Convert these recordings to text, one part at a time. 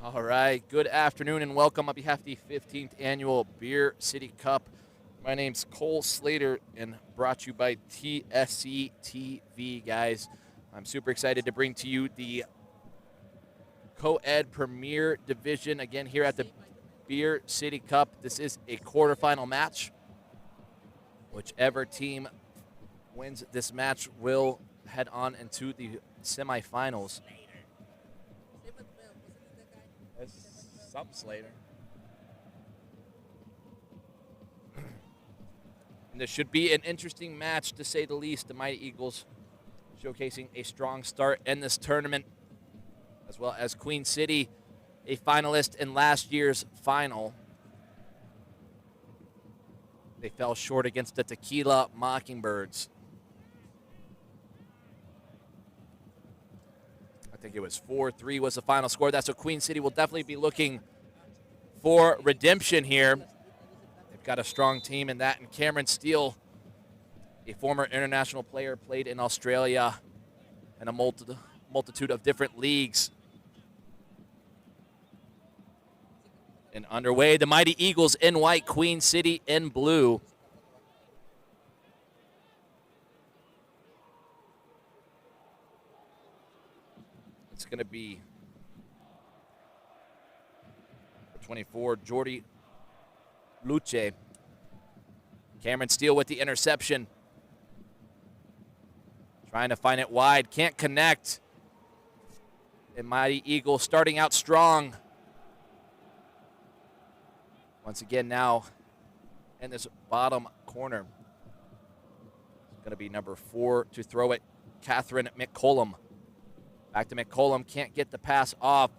All right, good afternoon and welcome on behalf of the 15th Annual Beer City Cup. My name's Cole Slater and brought to you by TSC TV, guys. I'm super excited to bring to you the Coed Premier Division again here at the Beer City Cup. This is a quarterfinal match. Whichever team wins this match will head on into the semifinals. Some Slater. And this should be an interesting match, to say the least. The Mighty Eagles showcasing a strong start in this tournament, as well as Queen City, a finalist in last year's final. They fell short against the Tequila Mockingbirds. I think it was 4-3 was the final score. That's what Queen City will definitely be looking for redemption here. They've got a strong team in that. And Cameron Steele, a former international player, played in Australia and a multitude of different leagues. And underway, the Mighty Eagles in white, Queen City in blue. It's going to be 24, Jordi Luce. Cameron Steele with the interception. Trying to find it wide, can't connect. The Mighty Eagles starting out strong. Once again now in this bottom corner. It's going to be number 4 to throw it, Catherine McCollum. Back to McCollum, can't get the pass off.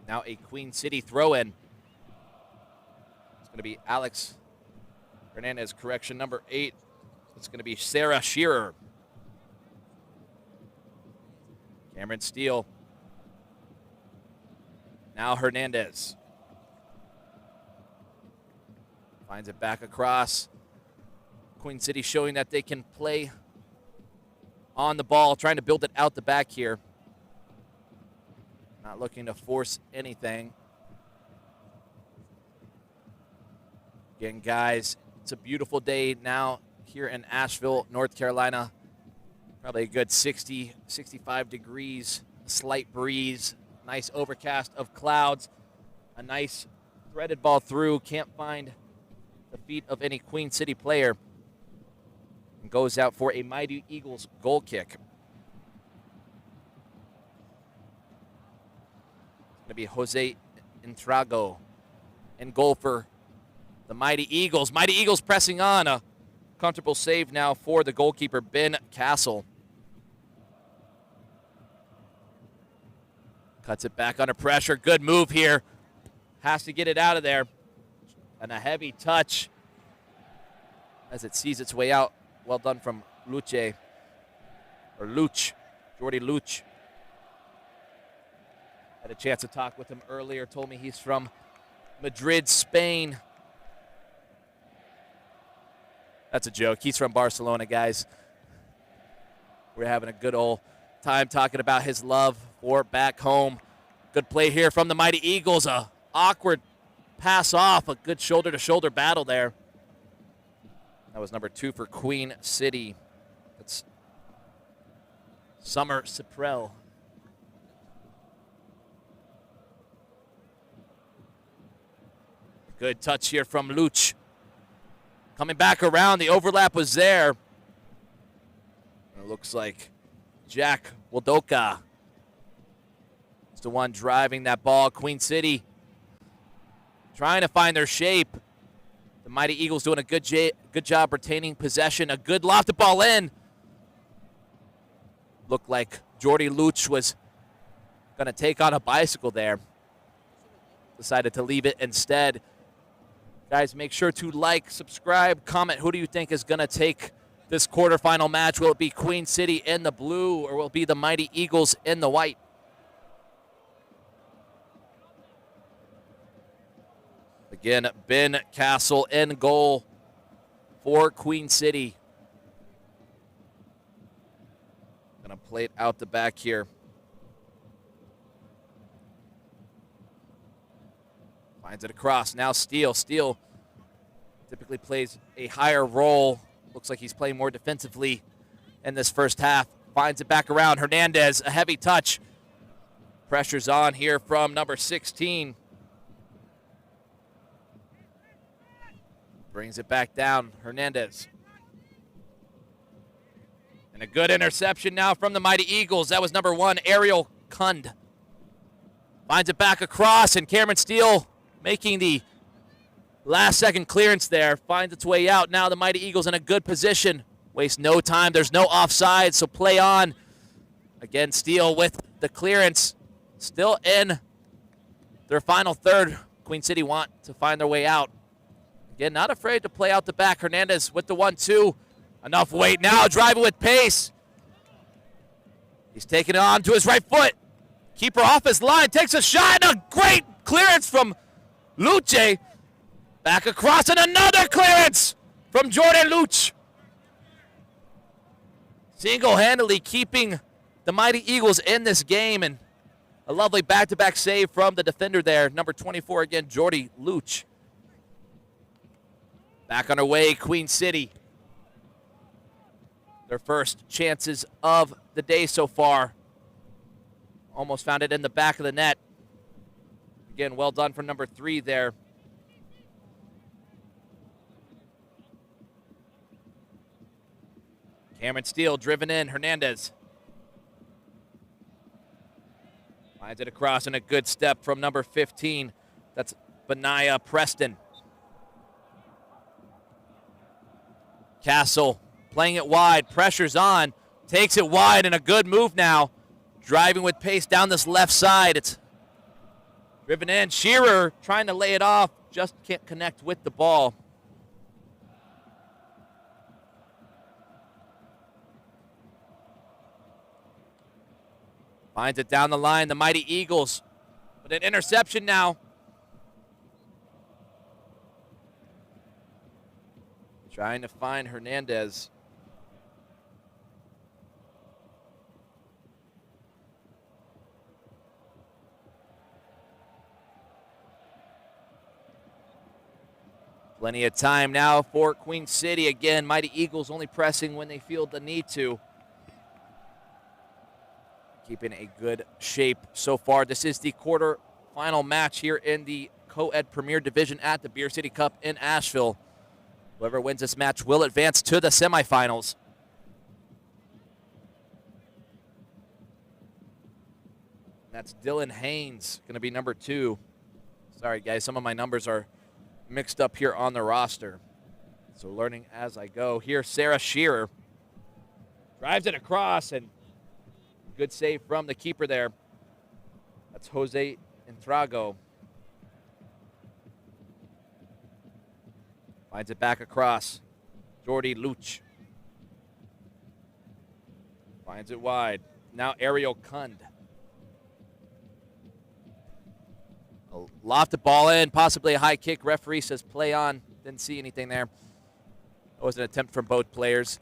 Now a Queen City throw-in. It's going to be Alex Hernandez, correction, number 8. It's going to be Sarah Shearer. Cameron Steele. Now Hernandez. Finds it back across. Queen City showing that they can play on the ball, trying to build it out the back here. Not looking to force anything. Again, guys, it's a beautiful day now here in Asheville, North Carolina. Probably a good 60, 65 degrees, a slight breeze, nice overcast of clouds, a nice threaded ball through. Can't find the feet of any Queen City player. And goes out for a Mighty Eagles goal kick. It's going to be Jose Intrago in goal for the Mighty Eagles. Mighty Eagles pressing on. A comfortable save now for the goalkeeper, Ben Castle. Cuts it back under pressure. Good move here. Has to get it out of there. And a heavy touch as it sees its way out. Well done from Luce, or Luch, Jordi Luch. Had a chance to talk with him earlier. Told me he's from Madrid, Spain. That's a joke. He's from Barcelona, guys. We're having a good old time talking about his love for back home. Good play here from the Mighty Eagles. A awkward pass off. A good shoulder-to-shoulder battle there. That was number 2 for Queen City. That's Summer Ciprell. Good touch here from Luch. Coming back around, the overlap was there. It looks like Jack Wildoka is the one driving that ball. Queen City trying to find their shape. The Mighty Eagles doing a good job retaining possession. A good lofted ball in. Looked like Jordi Luch was going to take on a bicycle there. Decided to leave it instead. Guys, make sure to like, subscribe, comment. Who do you think is going to take this quarterfinal match? Will it be Queen City in the blue, or will it be the Mighty Eagles in the white? Again, Ben Castle in goal for Queen City. Gonna play it out the back here. Finds it across. Now Steele. Steele typically plays a higher role. Looks like he's playing more defensively in this first half. Finds it back around. Hernandez, a heavy touch. Pressure's on here from number 16. Brings it back down. Hernandez. And a good interception now from the Mighty Eagles. That was number 1, Ariel Kund. Finds it back across, and Cameron Steele making the last-second clearance there. Finds its way out. Now the Mighty Eagles in a good position. Waste no time. There's no offside, so play on. Again, Steele with the clearance. Still in their final third. Queen City want to find their way out. Again, not afraid to play out the back. Hernandez with the 1-2. Enough weight now, driving with pace. He's taking it on to his right foot. Keeper off his line, takes a shot, and a great clearance from Luce. Back across, and another clearance from Jordan Luch. Single-handedly keeping the Mighty Eagles in this game, and a lovely back-to-back save from the defender there, number 24 again, Jordy Luch. Back on our way, Queen City. Their first chances of the day so far. Almost found it in the back of the net. Again, well done from number 3 there. Cameron Steele driven in. Hernandez. Finds it across, and a good step from number 15. That's Benaya Preston. Castle playing it wide. Pressure's on. Takes it wide, and a good move now. Driving with pace down this left side. It's driven in. Shearer trying to lay it off. Just can't connect with the ball. Finds it down the line. The Mighty Eagles. But an interception now. Trying to find Hernandez. Plenty of time now for Queen City. Again, Mighty Eagles only pressing when they feel the need to. Keeping a good shape so far. This is the quarterfinal match here in the Coed Premier Division at the Beer City Cup in Asheville. Whoever wins this match will advance to the semifinals. That's Dylan Haynes, going to be number 2. Sorry, guys, some of my numbers are mixed up here on the roster. So learning as I go. Here, Sarah Shearer drives it across, and good save from the keeper there. That's Jose Entrago. Finds it back across. Jordy Luch. Finds it wide. Now Ariel Kund. Lofted ball in, possibly a high kick. Referee says play on. Didn't see anything there. That was an attempt from both players.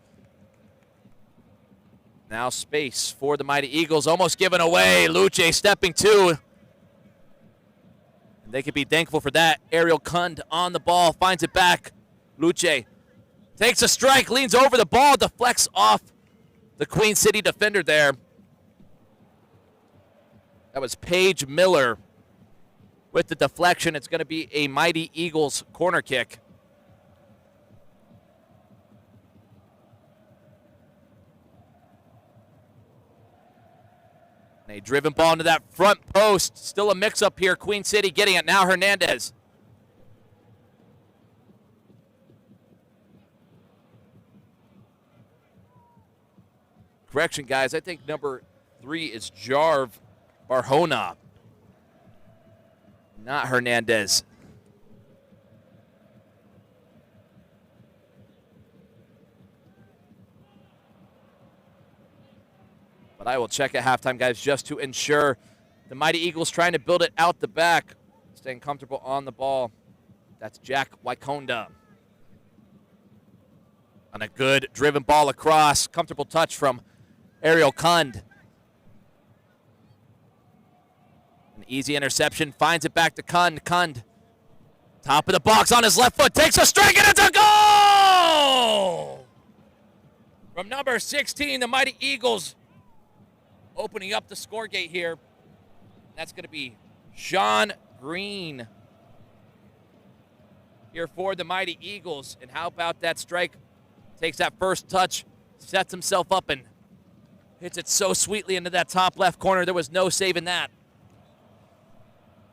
Now space for the Mighty Eagles. Almost given away. Luce stepping to. And they could be thankful for that. Ariel Kund on the ball. Finds it back. Luce takes a strike. Leans over the ball. Deflects off the Queen City defender there. That was Paige Miller. With the deflection, it's going to be a Mighty Eagles corner kick. And a driven ball into that front post. Still a mix-up here. Queen City getting it. Now Hernandez. Correction, guys. I think number 3 is Jarv Barhona. Not Hernandez. But I will check at halftime, guys, just to ensure. The Mighty Eagles trying to build it out the back. Staying comfortable on the ball. That's Jack Wykonda. On a good driven ball across. Comfortable touch from Ariel Kund. An easy interception. Finds it back to Kund. Kund Top of the box on his left foot, takes a strike, and it's a goal! From number 16, the Mighty Eagles opening up the score gate here. That's going to be Sean Green here for the Mighty Eagles. And how about that strike? Takes that first touch, sets himself up, and hits it so sweetly into that top left corner. There was no saving that.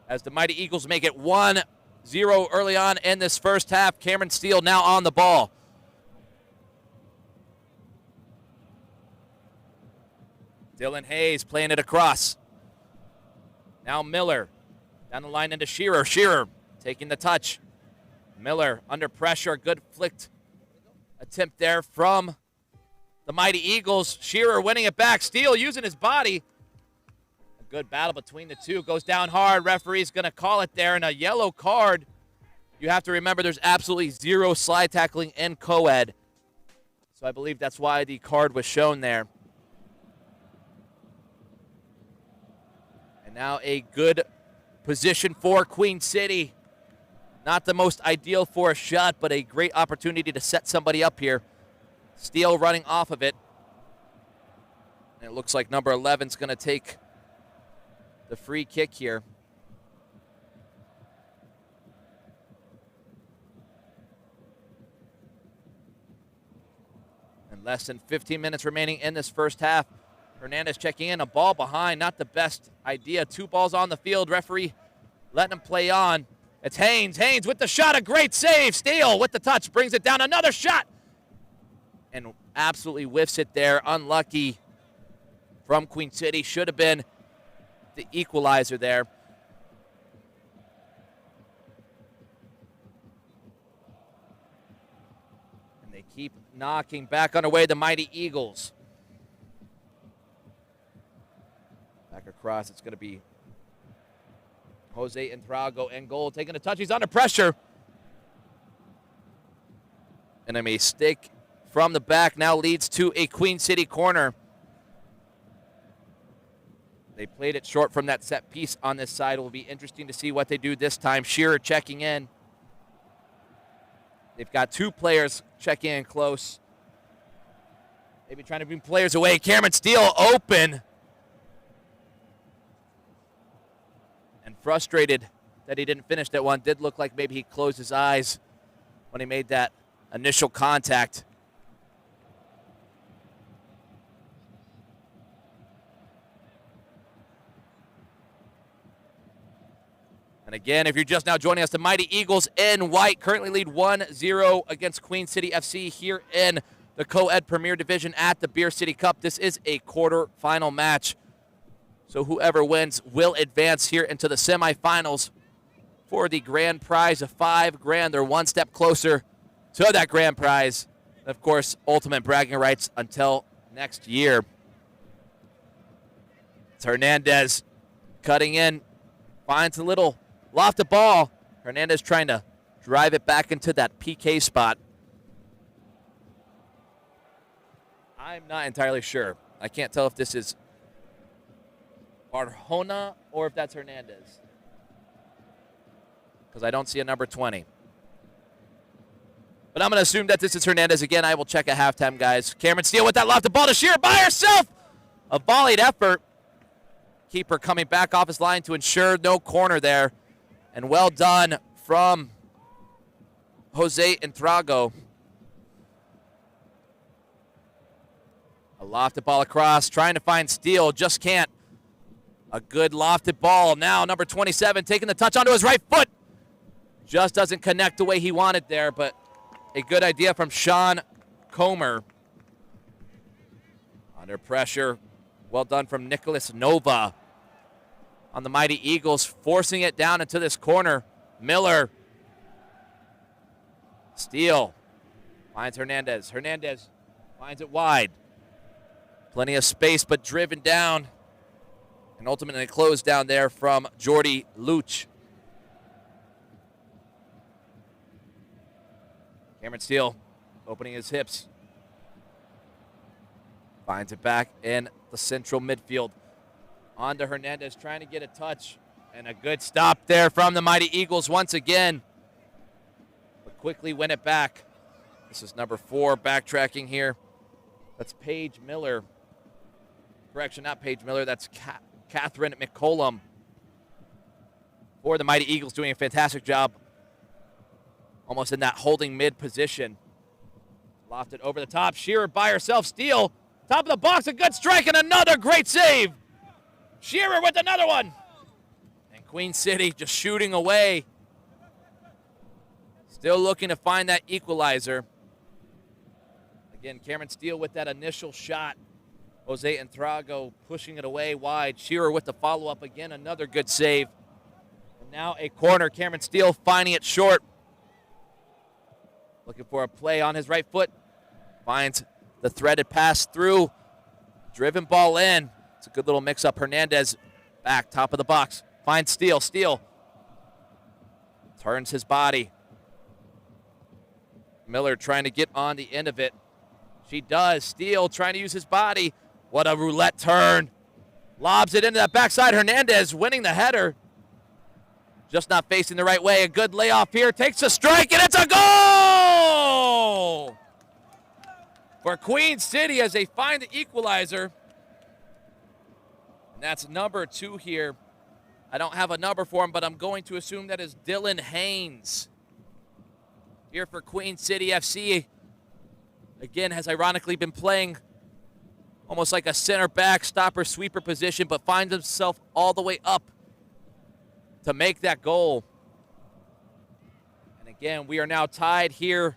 As the Mighty Eagles make it 1-0 early on in this first half. Cameron Steele now on the ball. Dylan Hayes playing it across. Now Miller down the line into Shearer. Shearer taking the touch. Miller under pressure. Good flicked attempt there from the Mighty Eagles. Shearer winning it back. Steele using his body. A good battle between the two. Goes down hard. Referee's going to call it there. And a yellow card. You have to remember there's absolutely zero slide tackling in Coed. So I believe that's why the card was shown there. And now a good position for Queen City. Not the most ideal for a shot, but a great opportunity to set somebody up here. Steele running off of it. And it looks like number 11 is going to take the free kick here. And less than 15 minutes remaining in this first half. Hernandez checking in, a ball behind, not the best idea. 2 balls on the field, referee letting him play on. It's Haynes. Haynes with the shot, a great save. Steele with the touch, brings it down. Another shot. And absolutely whiffs it there. Unlucky from Queen City. Should have been the equalizer there. And they keep knocking back underway the Mighty Eagles. Back across, it's going to be Jose Entrago in goal, taking a touch. He's under pressure. And a mistake from the back now leads to a Queen City corner. They played it short from that set piece on this side. It will be interesting to see what they do this time. Shearer checking in. They've got 2 players checking in close. Maybe trying to bring players away. Cameron Steele open. And frustrated that he didn't finish that one. Did look like maybe he closed his eyes when he made that initial contact. And again, if you're just now joining us, the Mighty Eagles in white currently lead 1-0 against Queen City FC here in the Coed Premier Division at the Beer City Cup. This is a quarterfinal match. So whoever wins will advance here into the semifinals for the grand prize of $5,000. They're one step closer to that grand prize. And of course, ultimate bragging rights until next year. It's Hernandez cutting in, finds a little lofted ball. Hernandez trying to drive it back into that PK spot. I'm not entirely sure. I can't tell if this is Barjona or if that's Hernandez, because I don't see a number 20. But I'm going to assume that this is Hernandez. Again, I will check at halftime, guys. Cameron Steele with that lofted ball to Shearer by herself. A volleyed effort. Keeper coming back off his line to ensure no corner there. And well done from Jose Entrago. A lofted ball across, trying to find Steele, just can't. A good lofted ball. Now number 27 taking the touch onto his right foot. Just doesn't connect the way he wanted there, but a good idea from Sean Comer. Under pressure. Well done from Nicholas Nova on the Mighty Eagles, forcing it down into this corner. Miller. Steele finds Hernandez. Hernandez finds it wide. Plenty of space, but driven down. And ultimately closed down there from Jordy Luch. Cameron Steele opening his hips. Finds it back in the central midfield. On to Hernandez, trying to get a touch. And a good stop there from the Mighty Eagles once again. quickly win it back. This is number 4 backtracking here. That's Paige Miller. Correction, not Paige Miller. That's Catherine McCollum. For the Mighty Eagles, doing a fantastic job. Almost in that holding mid position. Lofted over the top. Shearer by herself. Steal. Top of the box. A good strike and another great save. Shearer with another one. And Queen City just shooting away. Still looking to find that equalizer. Again, Cameron Steele with that initial shot. Jose Entrago pushing it away wide. Shearer with the follow-up again. Another good save. And now a corner. Cameron Steele finding it short. Looking for a play on his right foot. Finds the threaded pass through. Driven ball in. It's a good little mix-up. Hernandez back, top of the box. Finds Steele. Steele turns his body. Miller trying to get on the end of it. She does. Steele trying to use his body. What a roulette turn. Lobs it into that backside. Hernandez winning the header. Just not facing the right way. A good layoff here. Takes a strike, and it's a goal! For Queen City as they find the equalizer. And that's number 2 here. I don't have a number for him, but I'm going to assume that is Dylan Haynes. Here for Queen City FC. Again, has ironically been playing almost like a center back, stopper, sweeper position, but finds himself all the way up to make that goal. And again, we are now tied here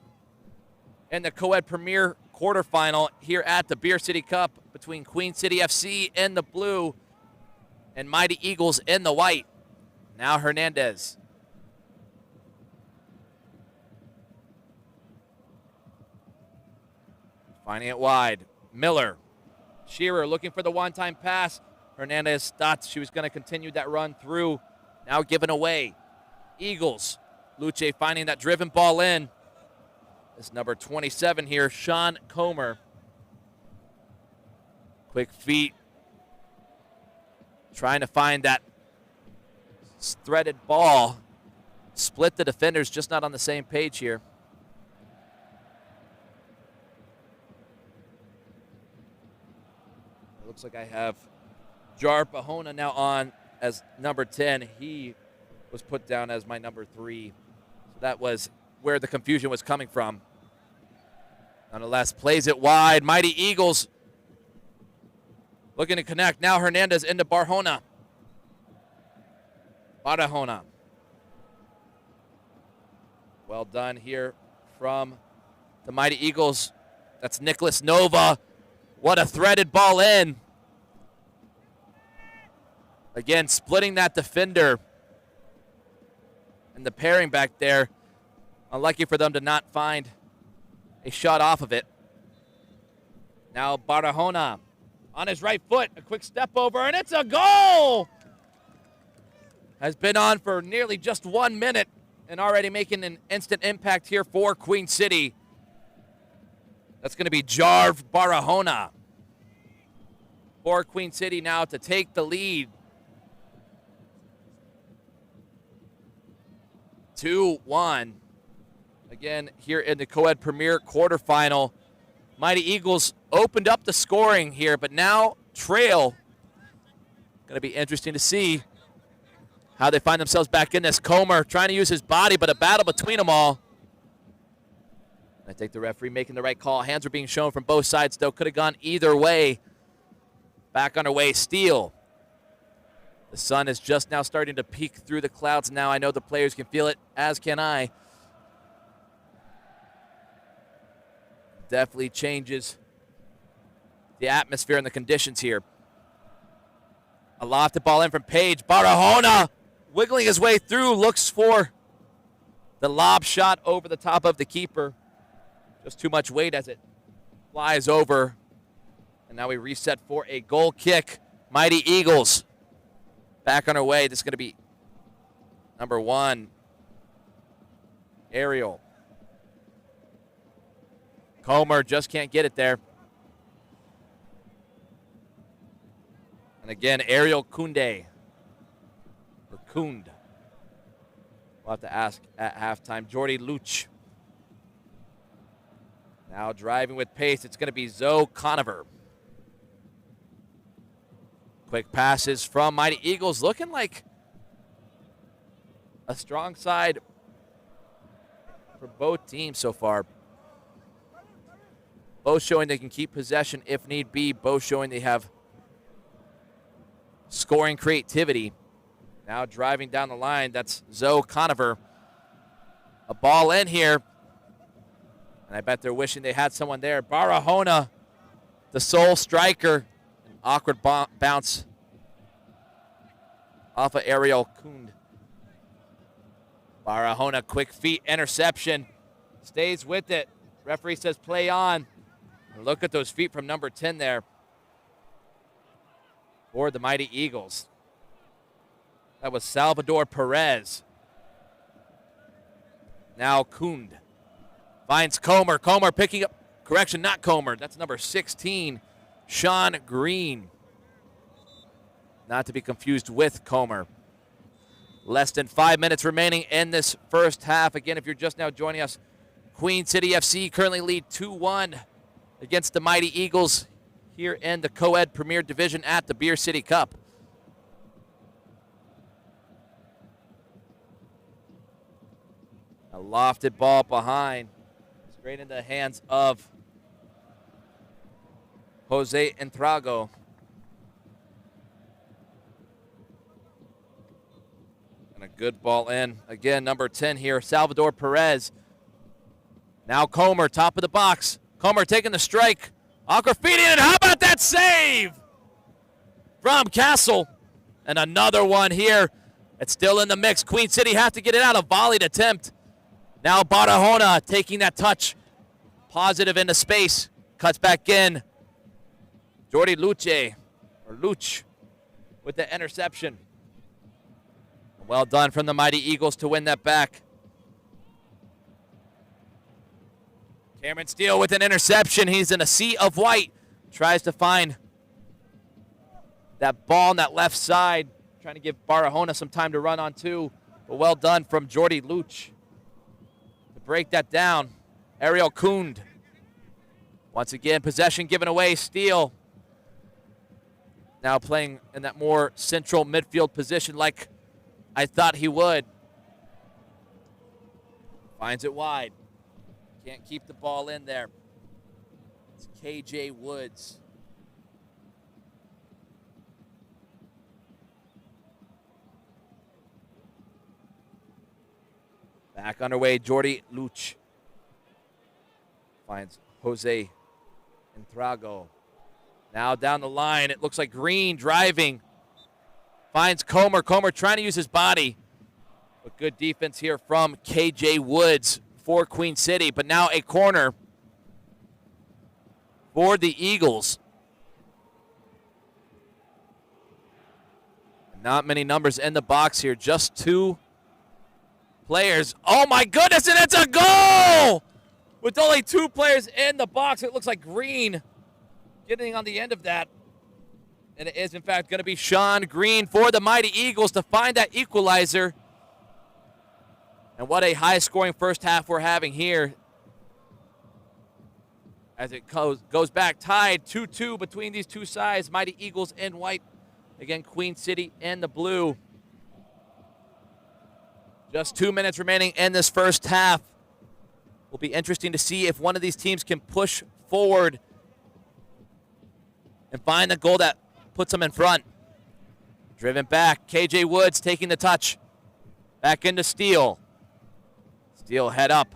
in the Coed Premier quarterfinal here at the Beer City Cup between Queen City FC in the blue and Mighty Eagles in the white. Now Hernandez. Finding it wide. Miller. Shearer looking for the one-time pass. Hernandez thought she was going to continue that run through. Now given away. Eagles. Luce finding that driven ball in. This number 27 here, Sean Comer. Quick feet. Trying to find that threaded ball. Split the defenders, just not on the same page here. It looks like I have Jar Pahona now on as number 10. He was put down as my number 3. So that was where the confusion was coming from. Nonetheless, plays it wide. Mighty Eagles looking to connect. Now Hernandez into Barahona. Barahona. Well done here from the Mighty Eagles. That's Nicholas Nova. What a threaded ball in. Again, splitting that defender. And the pairing back there. Unlucky for them to not find a shot off of it. Now Barahona on his right foot. A quick step over, and it's a goal! Has been on for nearly just 1 minute and already making an instant impact here for Queen City. That's going to be Jarv Barahona for Queen City now to take the lead. 2-1. Again, here in the Coed Premier quarterfinal. Mighty Eagles opened up the scoring here, but now trail. Going to be interesting to see how they find themselves back in this. Comer trying to use his body, but a battle between them all. I think the referee making the right call. Hands are being shown from both sides, though. Could have gone either way. Back on our way. Steele. The sun is just now starting to peek through the clouds now. I know the players can feel it, as can I. Definitely changes the atmosphere and the conditions here. A lofted ball in from Paige. Barahona wiggling his way through. Looks for the lob shot over the top of the keeper. Just too much weight as it flies over. And now we reset for a goal kick. Mighty Eagles back on our way. This is going to be number 1. Ariel. Comer just can't get it there. And again, Ariel Kunde. Or Kund. We'll have to ask at halftime. Jordy Luch Now driving with pace, it's going to be Zoe Conover. Quick passes from Mighty Eagles, looking like a strong side for both teams so far. Both showing they can keep possession if need be. Both showing they have scoring creativity. Now driving down the line, that's Zoe Conover. A ball in here. And I bet they're wishing they had someone there. Barahona, the sole striker. An awkward bounce off of Ariel Coed. Barahona, quick feet, interception. Stays with it. Referee says play on. And look at those feet from number 10 there for the Mighty Eagles. That was Salvador Perez. Now Coed finds Comer. Comer picking up, correction, not Comer. That's number 16, Sean Green. Not to be confused with Comer. Less than 5 minutes remaining in this first half. Again, if you're just now joining us, Queen City FC currently lead 2-1 against the Mighty Eagles here in the Coed Premier Division at the Beer City Cup. A lofted ball behind. Straight into the hands of Jose Entrago. And a good ball in. Again, number 10 here, Salvador Perez. Now Comer, top of the box. Comer taking the strike. Aquafini, and how about that save from Castle? And another one here. It's still in the mix. Queen City have to get it out. A volleyed attempt. Now Barahona taking that touch. Positive into space. Cuts back in. Jordi Luce, or Luch, with the interception. Well done from the Mighty Eagles to win that back. Cameron Steele with an interception. He's in a sea of white. Tries to find that ball on that left side. Trying to give Barahona some time to run on two. But well done from Jordi Luch to break that down. Ariel Coed. Once again, possession given away. Steele now playing in that more central midfield position like I thought he would. Finds it wide. Can't keep the ball in there. It's KJ Woods. Back underway, Jordi Luch. Finds Jose Entrago. Now down the line, it looks like Green driving. Finds Comer. Comer trying to use his body. But good defense here from KJ Woods for Queen City. But now a corner for the Eagles. Not many numbers in the box here. Just two players. Oh my goodness, and it's a goal! With only two players in the box, it looks like Green getting on the end of that. And it is, in fact, going to be Sean Green for the Mighty Eagles to find that equalizer. And what a high-scoring first half we're having here. As it goes back, tied 2-2 between these two sides. Mighty Eagles in white. Again, Queen City in the blue. Just 2 minutes remaining in this first half. Will be interesting to see if one of these teams can push forward and find the goal that puts them in front. Driven back, KJ Woods taking the touch. Back into Steele. Steele head up.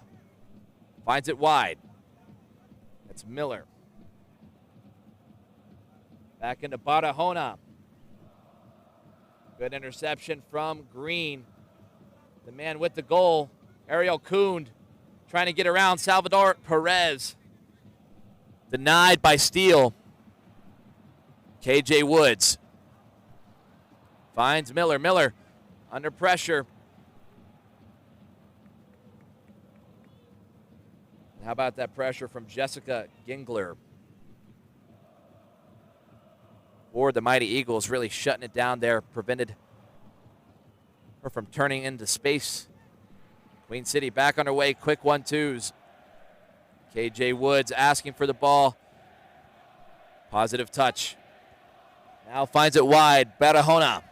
Finds it wide. That's Miller. Back into Barahona. Good interception from Green. The man with the goal, Ariel Coed, trying to get around Salvador Perez. Denied by Steele. KJ Woods finds Miller. Miller under pressure. How about that pressure from Jessica Gingler? Or the Mighty Eagles really shutting it down there, prevented her from turning into space. Queen City back on her way, quick 1-2s. KJ Woods asking for the ball. Positive touch. Now finds it wide. Barahona.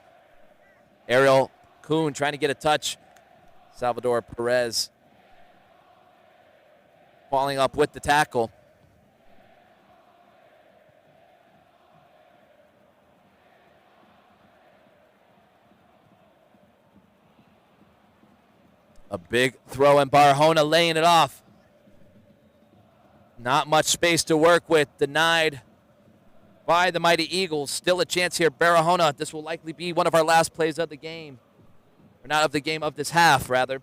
Ariel Kuhn trying to get a touch. Salvador Perez falling up with the tackle. A big throw, and Barahona laying it off. Not much space to work with. Denied by the Mighty Eagles. Still a chance here. Barahona, this will likely be one of our last plays of the game. Or not of the game, of this half, rather.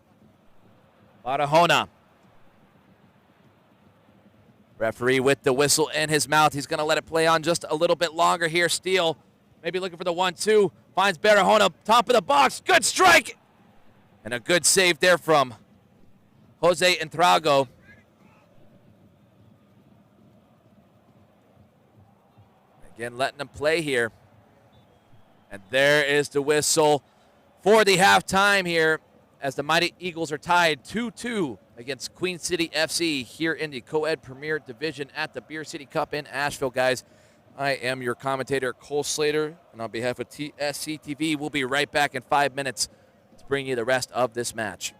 Barahona. Referee with the whistle in his mouth. He's going to let it play on just a little bit longer here. Steele maybe looking for the 1-2. Finds Barahona, top of the box. Good strike! And a good save there from Jose Entrago. Again, letting them play here. And there is the whistle for the halftime here as the Mighty Eagles are tied 2-2 against Queen City FC here in the Coed Premier Division at the Beer City Cup in Asheville, guys. I am your commentator, Cole Slater, and on behalf of TSC TV, we'll be right back in 5 minutes to bring you the rest of this match.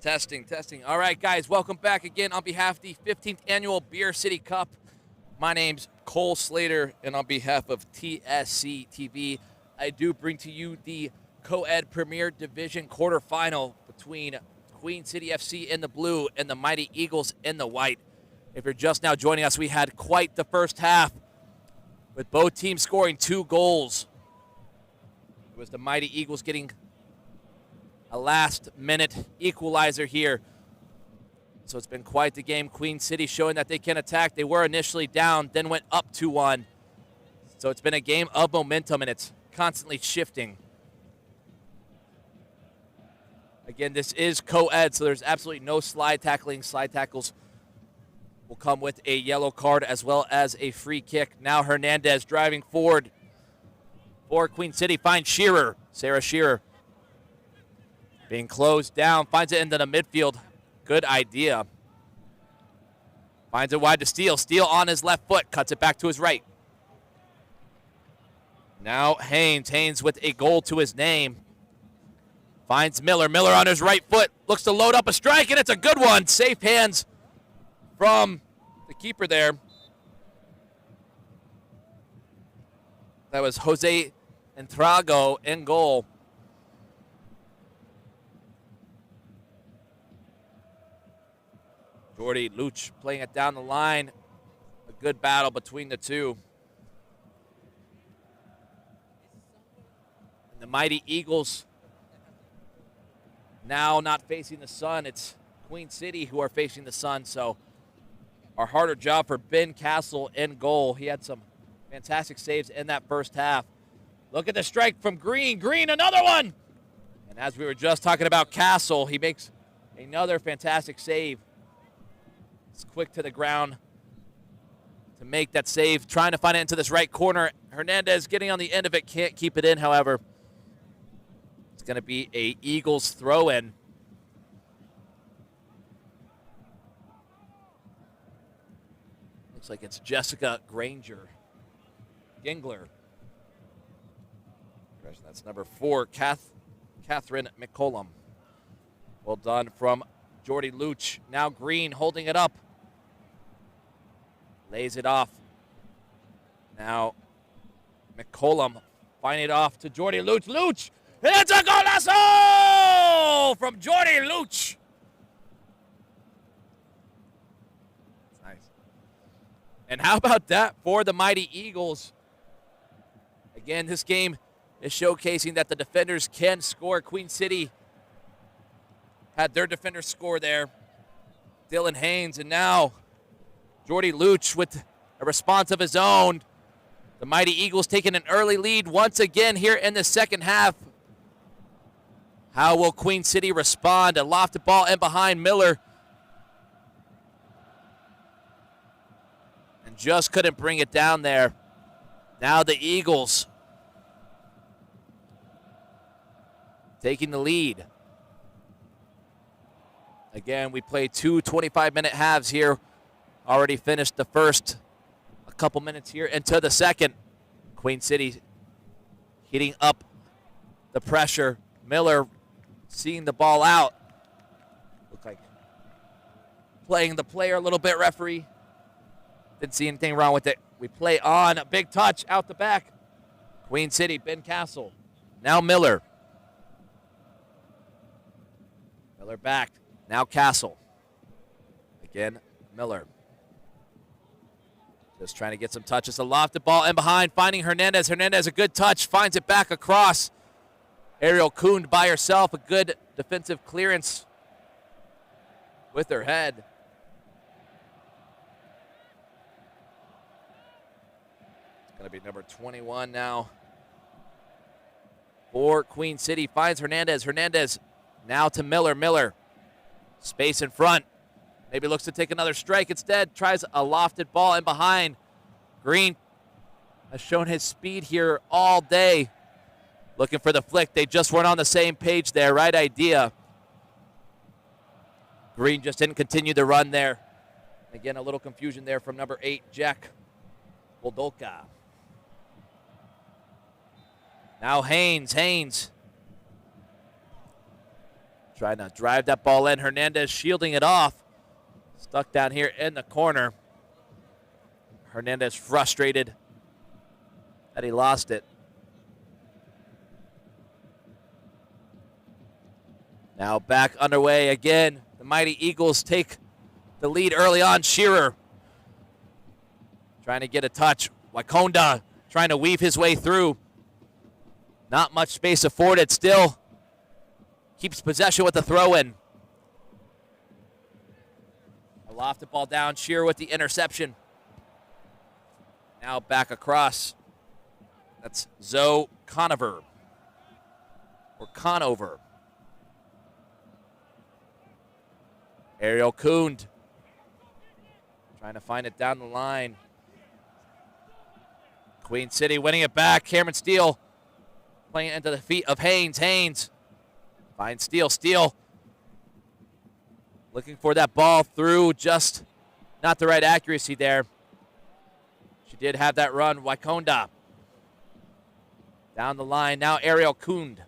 Testing. All right, guys, welcome back again on behalf of the 15th Annual Beer City Cup. My name's Cole Slater, and on behalf of TSC TV, I do bring to you the Coed Premier Division quarterfinal between Queen City FC in the blue and the Mighty Eagles in the white. If you're just now joining us, we had quite the first half with both teams scoring 2 goals. It was the Mighty Eagles getting a last-minute equalizer here. So it's been quite the game. Queen City showing that they can attack. They were initially down, then went up 2-1. So it's been a game of momentum, and it's constantly shifting. Again, this is co-ed, so there's absolutely no slide tackling. Slide tackles will come with a yellow card as well as a free kick. Now Hernandez driving forward for Queen City. Finds Shearer. Sarah Shearer being closed down. Finds it into the midfield. Good idea. Finds it wide to Steele. Steele on his left foot. Cuts it back to his right. Now Haynes. Haynes with a goal to his name. Finds Miller. Miller on his right foot. Looks to load up a strike, and it's a good one. Safe hands from the keeper there. That was Jose Entrago in goal. Jordy Luch playing it down the line. A good battle between the two. And the Mighty Eagles now not facing the sun. It's Queen City who are facing the sun. So our harder job for Ben Castle in goal. He had some fantastic saves in that first half. Look at the strike from Green. Green, another one. And as we were just talking about Castle, he makes another fantastic save. It's quick to the ground to make that save. Trying to find it into this right corner. Hernandez getting on the end of it. Can't keep it in, however. It's going to be a Eagles throw-in. Looks like it's Jessica Gingler. That's number 4, Catherine McCollum. Well done from Jordy Luch. Now Green holding it up. Lays it off. Now McCollum finding it off to Jordy Luch. Luch! And it's a golazo from Jordy Luch. Nice. And how about that for the Mighty Eagles? Again, this game is showcasing that the defenders can score. Queen City had their defender score there. Dylan Haynes, and now Jordy Luch with a response of his own. The Mighty Eagles taking an early lead once again here in the second half. How will Queen City respond? A lofted ball in behind Miller. And just couldn't bring it down there. Now the Eagles taking the lead. Again, we played 2 25-minute halves here. Already finished the first. A couple minutes here into the second. Queen City heating up the pressure. Miller seeing the ball out. Looked like playing the player a little bit, referee. Didn't see anything wrong with it. We play on. A big touch out the back. Queen City, Ben Castle. Now Miller. Miller back. Now Castle. Again, Miller. Just trying to get some touches. A lofted ball in behind. Finding Hernandez. Hernandez, a good touch. Finds it back across. Ariel Kuhn by herself. A good defensive clearance with her head. It's going to be number 21 now for Queen City. Finds Hernandez. Hernandez now to Miller. Miller. Space in front. Maybe looks to take another strike. Instead, tries a lofted ball in behind. Green has shown his speed here all day. Looking for the flick. They just weren't on the same page there. Right idea. Green just didn't continue the run there. Again, a little confusion there from number 8, Jack Boldolka. Now Haynes. Haynes Trying to drive that ball in. Hernandez shielding it off. Stuck down here in the corner. Hernandez frustrated that he lost it. Now back underway again. The Mighty Eagles take the lead early on. Shearer trying to get a touch. Wakonda trying to weave his way through. Not much space afforded. Still keeps possession with the throw-in. A lofted ball down. Shearer with the interception. Now back across. That's Zoe Conover. Or Conover. Ariel Coed trying to find it down the line. Queen City winning it back. Cameron Steele playing it into the feet of Haynes. Haynes finds Steele. Steele looking for that ball through, just not the right accuracy there. She did have that run. Wakonda down the line. Now Ariel Coed.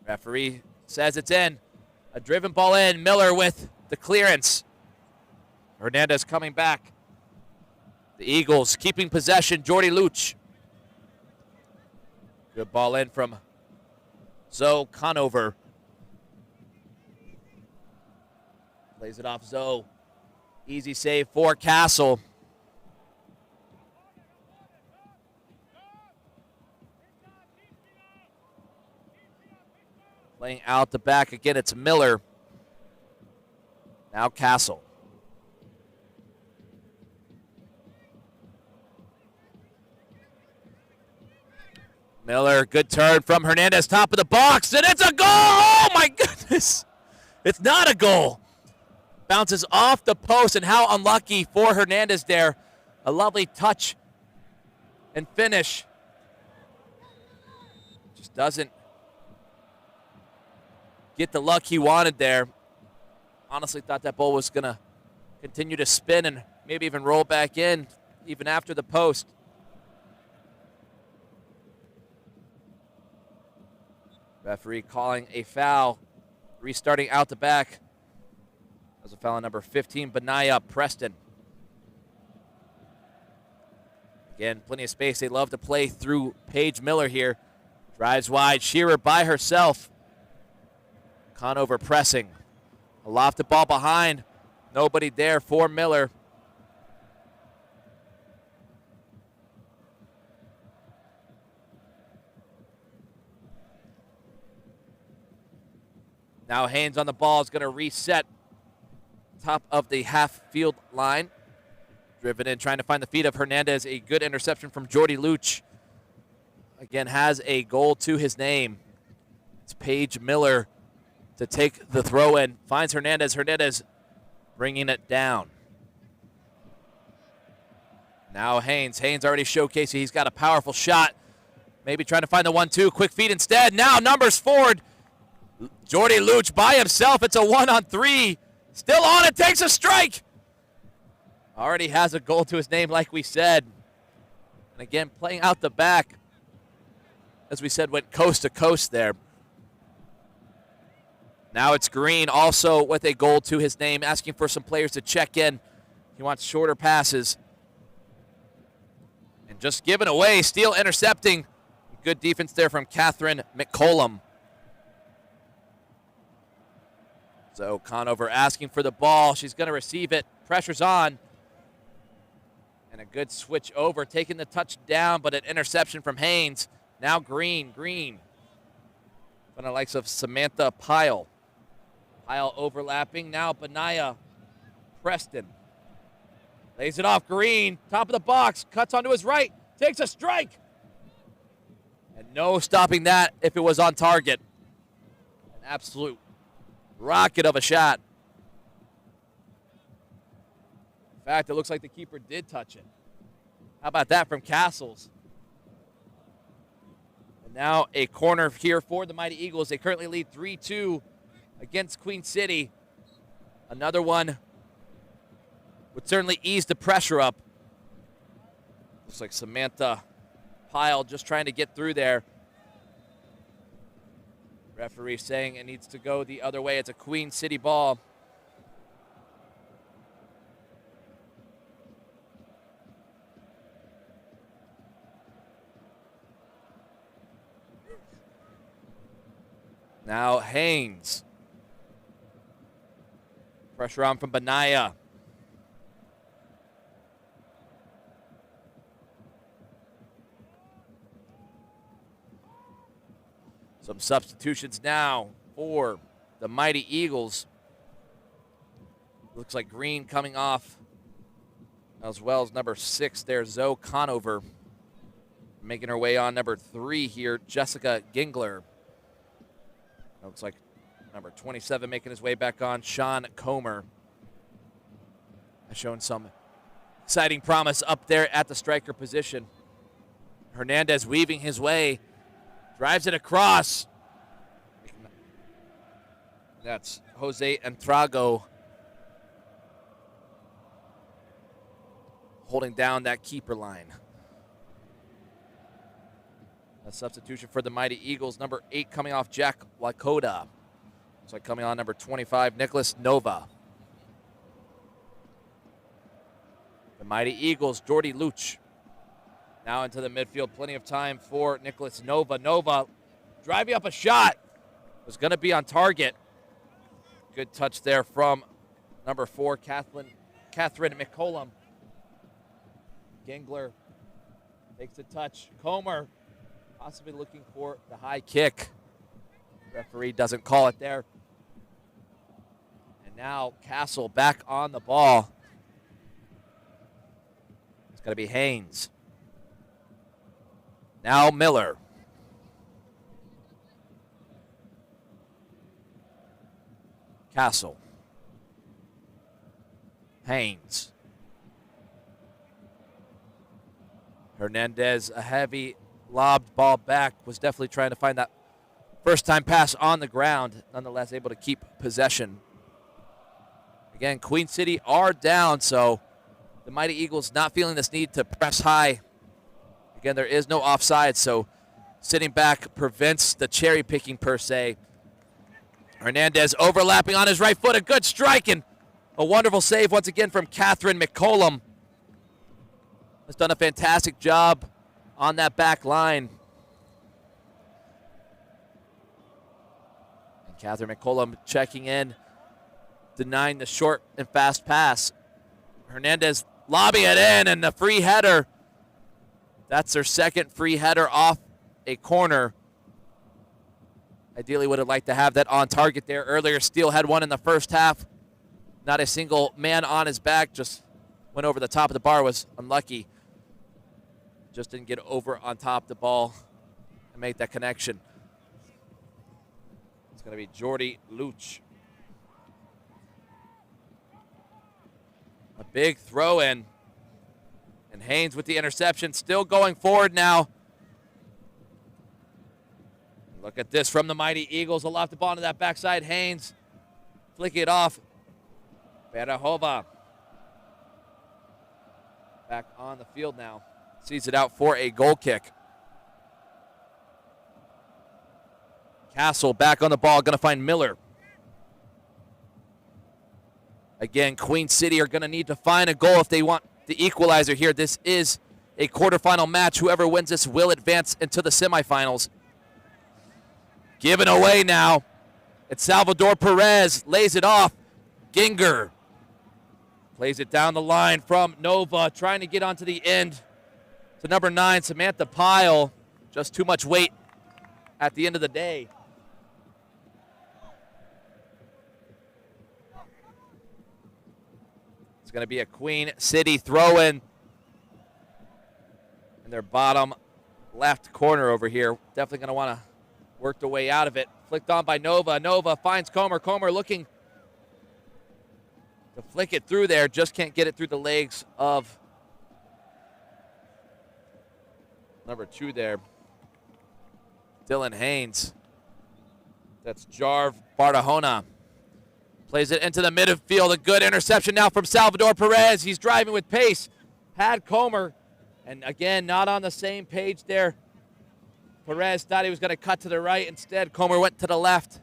Referee says it's in. A driven ball in. Miller with the clearance. Hernandez coming back. The Eagles keeping possession. Jordy Luch. Good ball in from Zoe Conover. Plays it off Zoe. Easy save for Castle. Playing out the back again, it's Miller. Now Castle. Miller, good turn from Hernandez, top of the box, and it's a goal! Oh my goodness! It's not a goal. Bounces off the post, and how unlucky for Hernandez there. A lovely touch and finish. Just doesn't get the luck he wanted there. Honestly thought that ball was going to continue to spin and maybe even roll back in even after the post. Referee calling a foul, restarting out the back. That was a foul on number 15, Benaya Preston. Again, plenty of space. They love to play through Paige Miller here. Drives wide, Shearer by herself. Conover pressing. A lofted ball behind. Nobody there for Miller. Now Haynes on the ball is going to reset. Top of the half field line. Driven in, trying to find the feet of Hernandez. A good interception from Jordy Luch. Again, has a goal to his name. It's Paige Miller to take the throw in. Finds Hernandez. Hernandez bringing it down. Now Haynes. Haynes already showcasing he's got a powerful shot. Maybe trying to find the 1-2. Quick feed instead. Now numbers forward. Jordy Luch by himself. It's a 1-on-3. Still on it. Takes a strike. Already has a goal to his name, like we said. And again, playing out the back. As we said, went coast to coast there. Now it's Green, also with a goal to his name, asking for some players to check in. He wants shorter passes. And just giving away. Steele intercepting. Good defense there from Catherine McCollum. So Conover asking for the ball. She's going to receive it. Pressure's on. And a good switch over, taking the touch down, but an interception from Haynes. Now Green. Green. From the likes of Samantha Pyle. Pyle overlapping. Now Benaya Preston. Lays it off. Green. Top of the box. Cuts onto his right. Takes a strike. And no stopping that if it was on target. An absolute rocket of a shot. In fact, it looks like the keeper did touch it. How about that from Castles? And now a corner here for the Mighty Eagles. They currently lead 3-2 against Queen City. Another one would certainly ease the pressure up. Looks like Samantha Pyle just trying to get through there. Referee saying it needs to go the other way. It's a Queen City ball. Now Haynes. Pressure on from Benaya. Some substitutions now for the Mighty Eagles. Looks like Green coming off, as well as number 6 there, Zoe Conover. Making her way on number 3 here, Jessica Gingler. Looks like number 27 making his way back on, Sean Comer. Has shown some exciting promise up there at the striker position. Hernandez weaving his way. Drives it across. That's Jose Entrago holding down that keeper line. A substitution for the Mighty Eagles. Number 8 coming off, Jack Lakota. Looks like coming on number 25, Nicholas Nova. The Mighty Eagles, Jordy Luch. Now into the midfield, plenty of time for Nicholas Nova. Nova driving up a shot. Was going to be on target. Good touch there from number 4, Catherine McCollum. Gingler takes a touch. Comer possibly looking for the high kick. Referee doesn't call it there. And now Castle back on the ball. It's going to be Haynes. Now Miller. Castle. Haynes. Hernandez, a heavy lobbed ball back, was definitely trying to find that first time pass on the ground, nonetheless able to keep possession. Again, Queen City are down, so the Mighty Eagles not feeling this need to press high. Again, there is no offside, so sitting back prevents the cherry picking per se. Hernandez overlapping on his right foot, a good strike, and a wonderful save once again from Catherine McCollum. Has done a fantastic job on that back line. And Catherine McCollum checking in, denying the short and fast pass. Hernandez lobbing it in, and the free header. That's their second free header off a corner. Ideally would have liked to have that on target there earlier. Steele had one in the first half. Not a single man on his back. Just went over the top of the bar. Was unlucky. Just didn't get over on top of the ball and make that connection. It's going to be Jordy Luch. A big throw in. And Haynes with the interception. Still going forward now. Look at this from the Mighty Eagles. They'll loft the ball to that backside. Haynes flicking it off. Berahova back on the field now. Sees it out for a goal kick. Castle back on the ball. Going to find Miller. Again, Queen City are going to need to find a goal if they want the equalizer here. This is a quarterfinal match. Whoever wins this will advance into the semifinals. Given away now. It's Salvador Perez. Lays it off. Ginger plays it down the line from Nova. Trying to get onto the end to number 9, Samantha Pyle. Just too much weight at the end of the day. It's going to be a Queen City throw-in in their bottom left corner over here. Definitely going to want to work their way out of it. Flicked on by Nova. Nova finds Comer. Comer looking to flick it through there. Just can't get it through the legs of number 2 there, Dylan Haynes. That's Jarv Barahona. Plays it into the midfield. A good interception now from Salvador Perez. He's driving with pace. Had Comer. And again, not on the same page there. Perez thought he was going to cut to the right. Instead, Comer went to the left.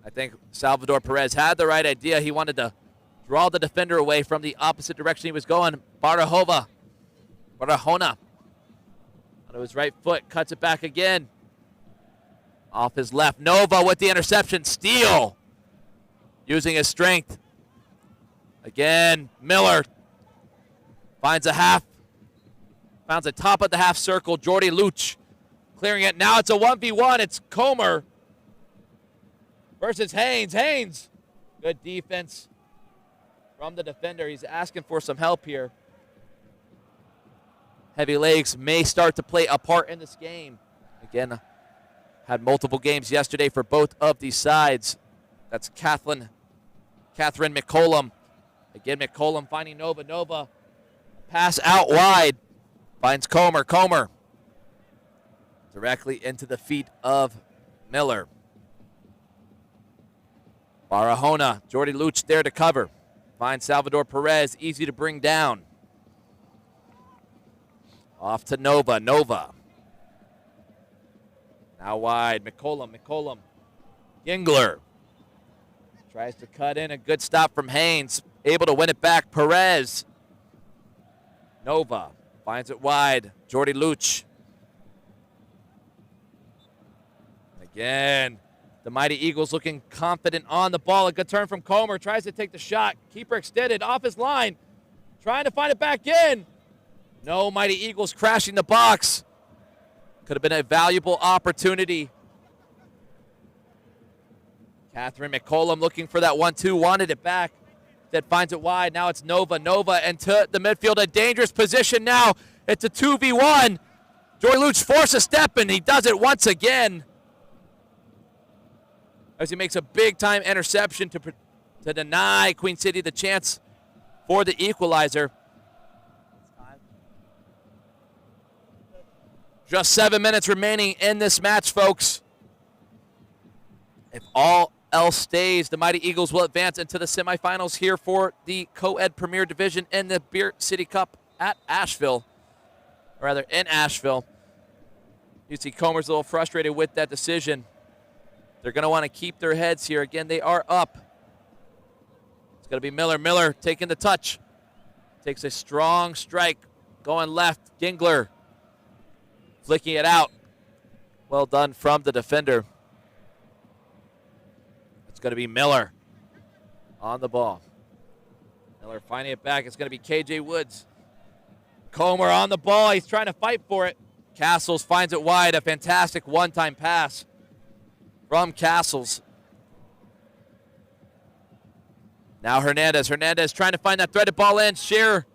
I think Salvador Perez had the right idea. He wanted to draw the defender away from the opposite direction he was going. Barahona on his right foot, cuts it back again. Off his left. Nova with the interception. Steele using his strength. Again, Miller finds a half. Finds the top of the half circle. Jordy Luch clearing it. Now it's a 1v1. It's Comer versus Haynes. Haynes, good defense from the defender. He's asking for some help here. Heavy legs may start to play a part in this game. Again, had multiple games yesterday for both of these sides. That's Catherine McCollum. Again, McCollum finding Nova. Nova pass out wide. Finds Comer. Comer directly into the feet of Miller. Barahona. Jordy Luch there to cover. Finds Salvador Perez. Easy to bring down. Off to Nova. Nova. Now wide. McCollum. Gingler. Tries to cut in. A good stop from Haynes. Able to win it back. Perez. Nova. Finds it wide. Jordy Luch. Again, the Mighty Eagles looking confident on the ball. A good turn from Comer. Tries to take the shot. Keeper extended off his line. Trying to find it back in. No, Mighty Eagles crashing the box. Could have been a valuable opportunity. Catherine McCollum looking for that 1-2. Wanted it back. That finds it wide. Now it's Nova. Nova into the midfield. A dangerous position now. It's a 2v1. Jordy Luch forces a step, and he does it once again. As he makes a big-time interception to deny Queen City the chance for the equalizer. Just 7 minutes remaining in this match, folks. If all else stays, the Mighty Eagles will advance into the semifinals here for the Coed Premier Division in the Beer City Cup at Asheville. Or rather, in Asheville. You see Comer's a little frustrated with that decision. They're going to want to keep their heads here. Again, they are up. It's going to be Miller. Miller taking the touch. Takes a strong strike. Going left. Gingler flicking it out. Well done from the defender. It's going to be Miller on the ball. Miller finding it back. It's going to be KJ Woods. Comer on the ball. He's trying to fight for it. Castles finds it wide. A fantastic one-time pass from Castles. Now Hernandez. Hernandez trying to find that threaded ball in. Shearer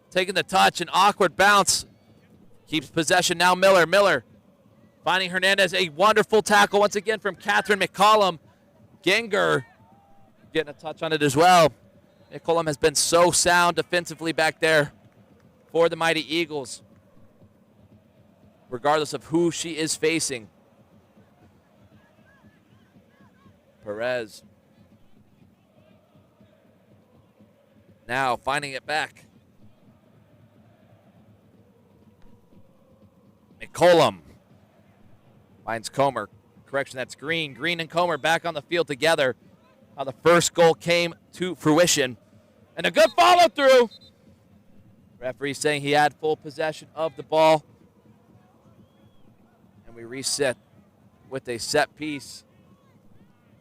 taking the touch. An awkward bounce. Keeps possession now. Miller. Miller finding Hernandez. A wonderful tackle once again from Catherine McCollum. Ginger getting a touch on it as well. McCollum has been so sound defensively back there for the Mighty Eagles, regardless of who she is facing. Perez now finding it back. McCollum finds Comer. Correction, that's Green. Green and Comer back on the field together. How the first goal came to fruition. And a good follow through. Referee saying he had full possession of the ball. And we reset with a set piece.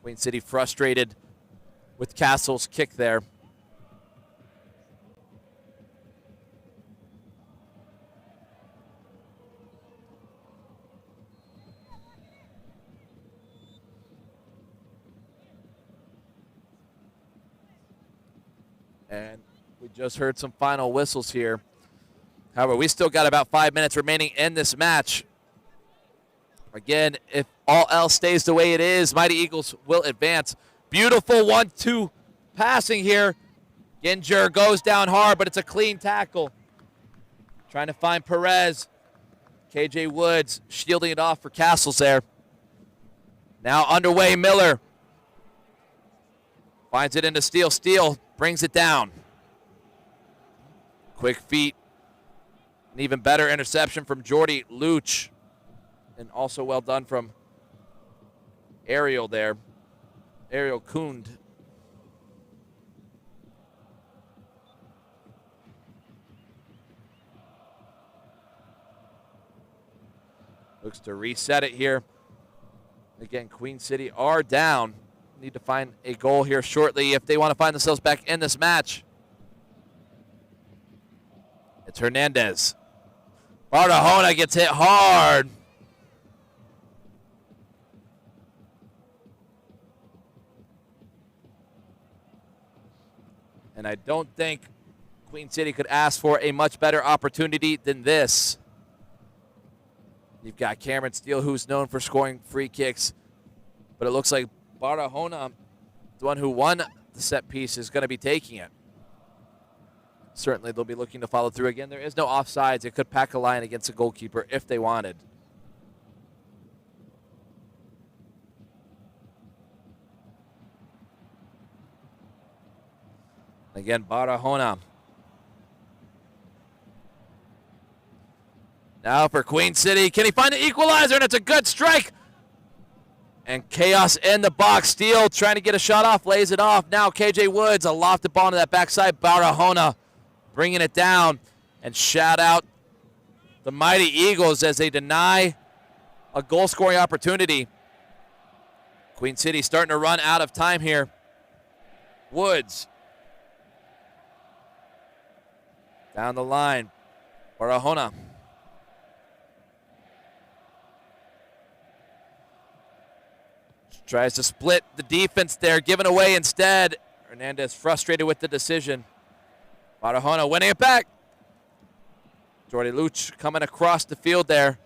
Queen City frustrated with Castle's kick there. And we just heard some final whistles here. However, we still got about 5 minutes remaining in this match. Again, if all else stays the way it is, Mighty Eagles will advance. Beautiful 1-2 passing here. Ginger goes down hard, but it's a clean tackle. Trying to find Perez. KJ Woods shielding it off for Castles there. Now underway, Miller. Finds it into Steele. Steele brings it down. Quick feet An even better interception from Jordy Luch. And also well done from Ariel there. Ariel Coed. Looks to reset it here. Again, Queen City are down. Need to find a goal here shortly if they want to find themselves back in this match. It's Hernandez. Barahona gets hit hard. And I don't think Queen City could ask for a much better opportunity than this. You've got Cameron Steele, who's known for scoring free kicks. But it looks like Barahona, the one who won the set piece, is going to be taking it. Certainly they'll be looking to follow through again. There is no offsides. It could pack a line against a goalkeeper if they wanted. Again, Barahona. Now for Queen City. Can he find the equalizer? And it's a good strike. And chaos in the box. Steele trying to get a shot off, lays it off. Now KJ Woods, a lofted ball to that backside. Barahona bringing it down. And shout out the Mighty Eagles as they deny a goal-scoring opportunity. Queen City starting to run out of time here. Woods. Down the line. Barahona. Tries to split the defense there, giving away instead. Hernandez frustrated with the decision. Barahona winning it back. Jordy Luch coming across the field there.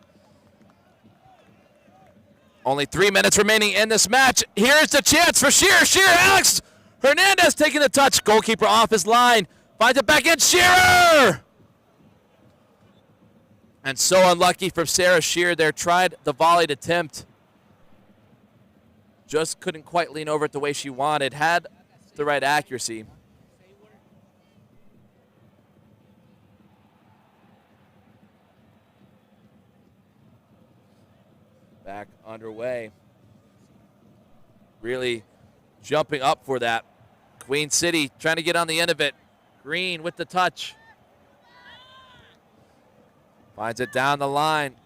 Only 3 minutes remaining in this match. Here's the chance for Shearer. Shearer, Alex Hernandez taking the touch. Goalkeeper off his line. Finds it back in. Shearer! And so unlucky from Sarah Shearer there. Tried the volleyed attempt. Just couldn't quite lean over it the way she wanted. Had the right accuracy. Back underway. Really jumping up for that. Queen City trying to get on the end of it. Green with the touch. Finds it down the line.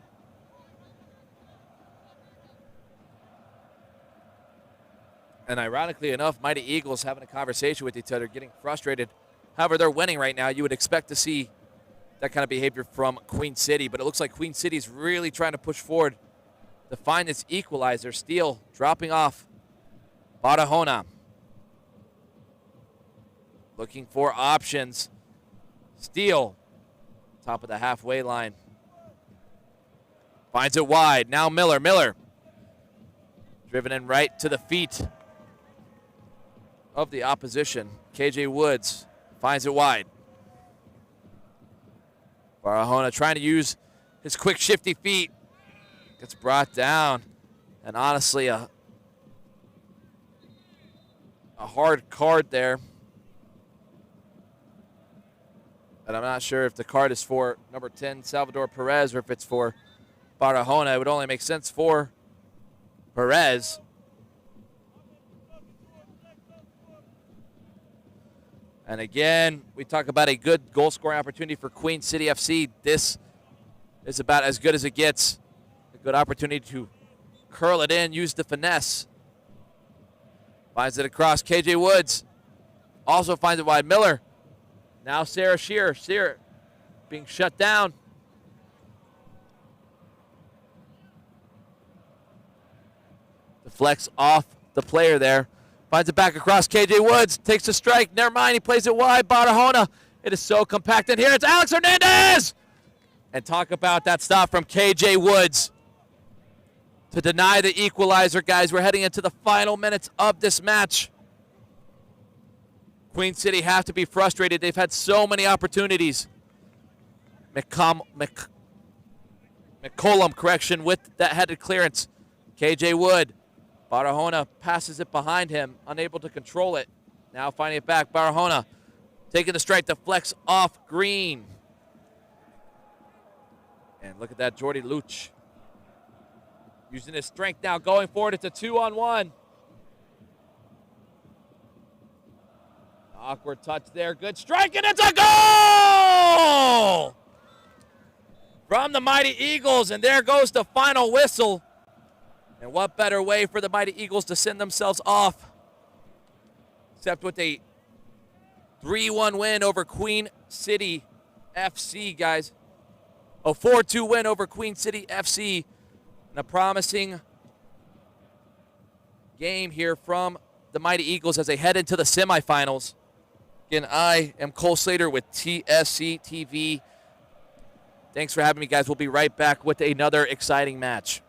And ironically enough, Mighty Eagles having a conversation with each other, getting frustrated. However, they're winning right now. You would expect to see that kind of behavior from Queen City, but it looks like Queen City's really trying to push forward to find this equalizer. Steele dropping off. Barahona looking for options. Steele, top of the halfway line. Finds it wide. Now Miller. Miller driven in right to the feet of the opposition. KJ Woods finds it wide. Barahona trying to use his quick, shifty feet. Gets brought down. And honestly, a hard card there. And I'm not sure if the card is for number 10, Salvador Perez, or if it's for Barahona. It would only make sense for Perez. And again, we talk about a good goal-scoring opportunity for Queen City FC. This is about as good as it gets. A good opportunity to curl it in, use the finesse. Finds it across. KJ Woods also finds it wide. Miller. Now Sarah Shearer. Shearer being shut down. Deflects off the player there. Finds it back across. KJ Woods takes a strike. Never mind. He plays it wide. Barahona. It is so compact in here. It's Alex Hernandez. And talk about that stop from KJ Woods to deny the equalizer, guys. We're heading into the final minutes of this match. Queen City have to be frustrated. They've had so many opportunities. McCollum, with that headed clearance. KJ Wood. Barahona passes it behind him, unable to control it. Now finding it back. Barahona taking the strike, deflects off Green. And look at that, Jordy Luch. Using his strength now, going forward. It's a 2-on-1. Awkward touch there. Good strike, and it's a goal! From the Mighty Eagles, and there goes the final whistle. And what better way for the Mighty Eagles to send themselves off except with a 3-1 win over Queen City FC, guys. A 4-2 win over Queen City FC. And a promising game here from the Mighty Eagles as they head into the semifinals. Again, I am Cole Slater with TSC TV. Thanks for having me, guys. We'll be right back with another exciting match.